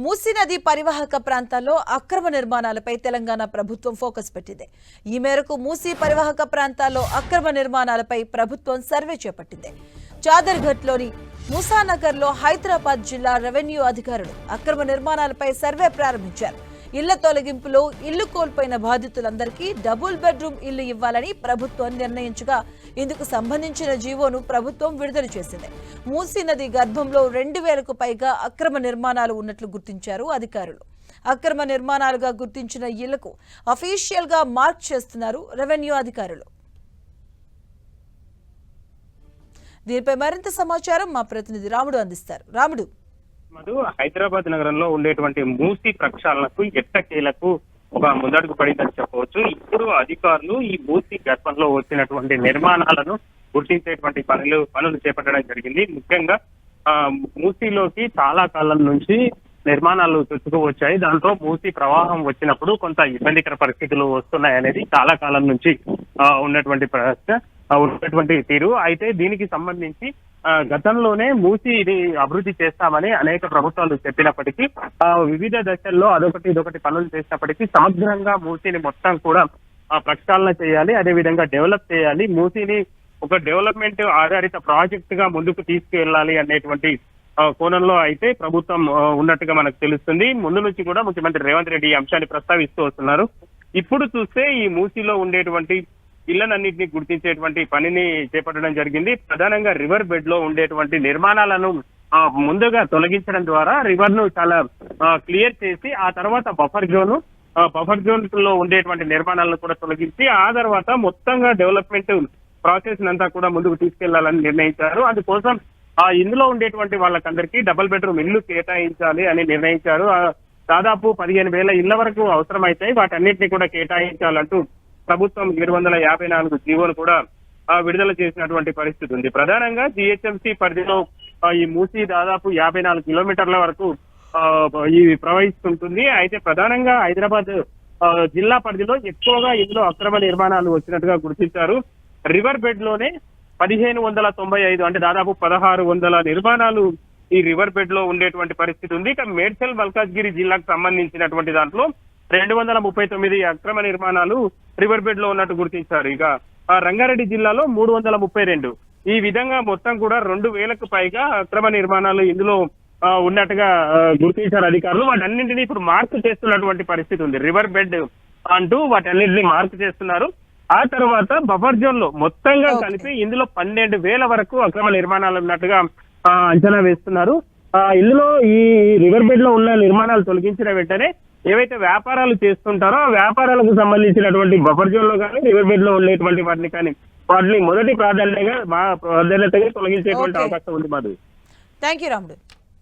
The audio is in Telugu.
మూసీ నది పరివాహక ప్రాంతాల్లో అక్రమ నిర్మాణాలపై తెలంగాణ ప్రభుత్వం ఫోకస్ పెట్టింది. ఈ మేరకు మూసీ పరివాహక ప్రాంతాల్లో అక్రమ నిర్మాణాలపై ప్రభుత్వం సర్వే చేపట్టింది. చాదర్ఘట్లోని ముసానగర్లో హైదరాబాద్ జిల్లా రెవెన్యూ అధికారులు అక్రమ నిర్మాణాలపై సర్వే ప్రారంభించారు. ఇళ్ల తొలగింపులో ఇల్లు కోల్పోయిన బాధితులందరికీ డబుల్ బెడ్రూమ్ ఇల్లు ఇవ్వాలని ప్రభుత్వం నిర్ణయించగా ఇందుకు సంబంధించిన జీవోను ప్రభుత్వం విడుదల చేసింది. మూసీ నది గర్భంలో 2000కు పైగా అక్రమ నిర్మాణాలు ఉన్నట్లు గుర్తించారు అధికారులు. అక్రమ నిర్మాణాలుగా గుర్తించిన ఇళ్లకు అఫీషియల్ గా మార్క్ చేస్తున్నారు రెవెన్యూ అధికారులు. దీనిపై మరింత సమాచారం మా ప్రతినిధి రాముడు అందిస్తారు. రాముడు, హైదరాబాద్ నగరంలో ఉండేటువంటి మూసీ ప్రక్షాళనకు ఎట్టకేలకు ఒక ముందడుగు పడిందని చెప్పవచ్చు. ఇప్పుడు అధికారులు ఈ మూసీ గర్భంలో వచ్చినటువంటి నిర్మాణాలను గుర్తించేటువంటి పనులు చేపట్టడం జరిగింది. ముఖ్యంగా మూసీలోకి చాలా కాలం నుంచి నిర్మాణాలు చుట్టుకు వచ్చాయి. దాంట్లో మూసీ ప్రవాహం వచ్చినప్పుడు కొంత ఇబ్బందికర పరిస్థితులు వస్తున్నాయనేది చాలా కాలం నుంచి ఉన్నటువంటి తీరు. అయితే దీనికి సంబంధించి గతంలోనే మూసీ ఇది అభివృద్ధి చేస్తామని అనేక ప్రభుత్వాలు చెప్పినప్పటికీ వివిధ దశల్లో ఇదొకటి పనులు చేసినప్పటికీ సమగ్రంగా మూసీని మొత్తం కూడా ప్రక్షాళన చేయాలి, అదేవిధంగా డెవలప్ చేయాలి, మూసీని ఒక డెవలప్మెంట్ ఆధారిత ప్రాజెక్ట్ గా ముందుకు తీసుకువెళ్ళాలి అనేటువంటి కోణంలో అయితే ప్రభుత్వం ఉన్నట్టుగా మనకు తెలుస్తుంది. ముందు నుంచి కూడా ముఖ్యమంత్రి రేవంత్ రెడ్డి ఈ అంశాన్ని ప్రస్తావిస్తూ వస్తున్నారు. ఇప్పుడు చూస్తే ఈ మూసీలో ఉండేటువంటి ఇళ్లన్నింటినీ గుర్తించేటువంటి పనిని చేపట్టడం జరిగింది. ప్రధానంగా రివర్ బెడ్ లో ఉండేటువంటి నిర్మాణాలను ముందుగా తొలగించడం ద్వారా రివర్ ను చాలా క్లియర్ చేసి ఆ తర్వాత బఫర్ జోన్ లో ఉండేటువంటి నిర్మాణాలను కూడా తొలగించి ఆ తర్వాత మొత్తంగా డెవలప్మెంట్ ప్రాసెస్ అంతా కూడా ముందుకు తీసుకెళ్లాలని నిర్ణయించారు. అందుకోసం ఇందులో ఉండేటువంటి వాళ్ళకందరికీ డబుల్ బెడ్రూమ్ ఇల్లు కేటాయించాలి అని నిర్ణయించారు. దాదాపు 15,000 ఇళ్ల వరకు అవసరమైతాయి, వాటన్నిటిని కూడా కేటాయించాలంటూ ప్రభుత్వం 754 జీవోలు కూడా విడుదల చేసినటువంటి పరిస్థితి ఉంది. ప్రధానంగా జిహెచ్ఎంసీ పరిధిలో ఈ మూసీ దాదాపు 54 కిలోమీటర్ల వరకు ఈ ప్రవహిస్తుంటుంది. అయితే ప్రధానంగా హైదరాబాద్ జిల్లా పరిధిలో ఎక్కువగా ఇందులో అక్రమ నిర్మాణాలు వచ్చినట్టుగా గుర్తించారు. రివర్ బెడ్ లోనే 1595 అంటే దాదాపు 1600 నిర్మాణాలు ఈ రివర్ బెడ్ లో ఉండేటువంటి పరిస్థితి ఉంది. ఇక మేడ్చల్ మల్కాజ్గిరి జిల్లాకు సంబంధించినటువంటి దాంట్లో 239 అక్రమ నిర్మాణాలు రివర్ బెడ్ లో ఉన్నట్టు గుర్తించారు. ఇక రంగారెడ్డి జిల్లాలో 332. ఈ విధంగా మొత్తం కూడా 2000కు పైగా అక్రమ నిర్మాణాలు ఇందులో ఉన్నట్టుగా గుర్తించారు అధికారులు. వాటన్నింటినీ ఇప్పుడు మార్క్ చేస్తున్నటువంటి పరిస్థితి ఉంది. రివర్ బెడ్ అంటూ వాటన్నింటినీ మార్క్ చేస్తున్నారు. ఆ తర్వాత బఫర్ జోన్ లో మొత్తంగా కలిపి ఇందులో 12,000 వరకు అక్రమ నిర్మాణాలు ఉన్నట్టుగా అంచనా వేస్తున్నారు. ఇందులో ఈ రివర్ బెడ్ లో ఉన్న నిర్మాణాలు తొలగించిన వెంటనే ఏవైతే వ్యాపారాలు చేస్తుంటారో ఆ వ్యాపారాలకు సంబంధించినటువంటి బఫర్ జోన్ లో కానీ రివర్ బెడ్ లో ఉండేటువంటి వాటిని మొదటి ప్రాధాన్యతగా తొలగించేటువంటి అవకాశం ఉంది. మాధవి, థ్యాంక్ యూ రాముడు.